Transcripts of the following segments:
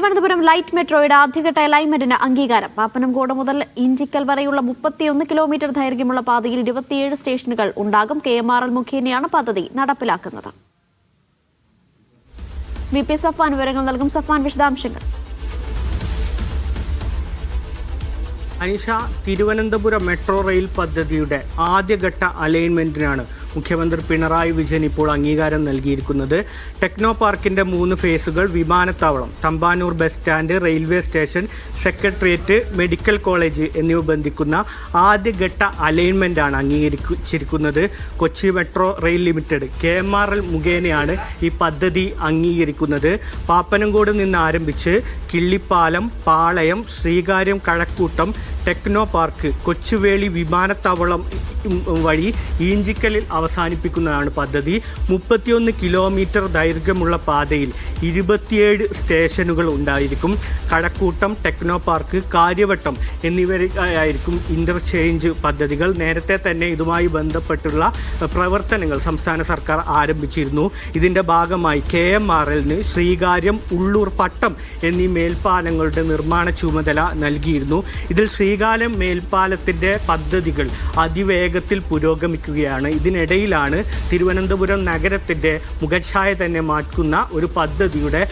Thiruvananthapuram light മെട്രോയുടെ ആദ്യഘട്ട അലൈൻമെന്റിന് അംഗീകാരം. പാപ്പനംകോട് മുതൽ ഇഞ്ചിക്കൽ വരെയുള്ള 31 കിലോമീറ്റർ ദൈർഘ്യമുള്ള പാതയിൽ 27 സ്റ്റേഷനുകൾ ഉണ്ടാകും. KMRL മുഖേനയാണ് പദ്ധതി നടപ്പിലാക്കുന്നത്. VP സഫാൻ വിവരങ്ങൾ നൽകും. സഫാൻ, വിശദാംശങ്ങൾ. അനീഷ, തിരുവനന്തപുരം മെട്രോ റെയിൽ പദ്ധതിയുടെ ആദ്യഘട്ട അലൈൻമെന്റിനാണ് മുഖ്യമന്ത്രി പിണറായി വിജയൻ ഇപ്പോൾ അംഗീകാരം നൽകിയിരിക്കുന്നത്. ടെക്നോ പാർക്കിന്റെ 3 ഫേസുകൾ, വിമാനത്താവളം, Thampanoor bus stand, railway station, secretariat, medical college എന്നിവ ബന്ധിക്കുന്ന ആദ്യഘട്ട അലൈൻമെന്റാണ് അംഗീകരിച്ചിരിക്കുന്നത്. Kochi metro rail limited KMRL മുഖേനയാണ് ഈ പദ്ധതി അംഗീകരിക്കുന്നത്. പാപ്പനംകോട് നിന്ന് ആരംഭിച്ച് കിള്ളിപ്പാലം, പാളയം, ശ്രീകാര്യം, കഴക്കൂട്ടം, ടെക്നോ പാർക്ക്, കൊച്ചുവേളി വിമാനത്താവളം വഴി ഈഞ്ചിക്കലിൽ അവസാനിപ്പിക്കുന്നതാണ് പദ്ധതി. 31 കിലോമീറ്റർ ദൈർഘ്യമുള്ള പാതയിൽ 27 സ്റ്റേഷനുകൾ ഉണ്ടായിരിക്കും. കഴക്കൂട്ടം, ടെക്നോ പാർക്ക്, കാര്യവട്ടം എന്നിവയായിരിക്കും ഇന്റർചേഞ്ച് പദ്ധതികൾ. നേരത്തെ തന്നെ ഇതുമായി ബന്ധപ്പെട്ടുള്ള പ്രവർത്തനങ്ങൾ സംസ്ഥാന സർക്കാർ ആരംഭിച്ചിരുന്നു. ഇതിന്റെ ഭാഗമായി KMRLന് ശ്രീകാര്യം, ഉള്ളൂർ, പട്ടം എന്നീ മേൽപ്പാലങ്ങളുടെ നിർമ്മാണ ചുമതല നൽകിയിരുന്നു. ഇതിൽ ശ്രീകാര്യം മേൽപ്പാലത്തിന്റെ പദ്ധതികൾ അതിവേഗത്തിൽ പുരോഗമിക്കുകയാണ്. ഇതിനിടയിലാണ് തിരുവനന്തപുരം നഗരത്തിന്റെ മുഖച്ഛായ തന്നെ മാറ്റുന്ന ഒരു പദ്ധതിയുടെ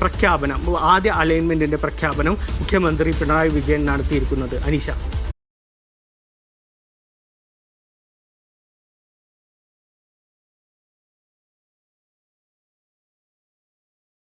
പ്രഖ്യാപനം, ആദ്യ അലൈൻമെന്റിന്റെ പ്രഖ്യാപനം മുഖ്യമന്ത്രി പിണറായി വിജയൻ നടത്തിയിരിക്കുന്നത്. അനീഷ.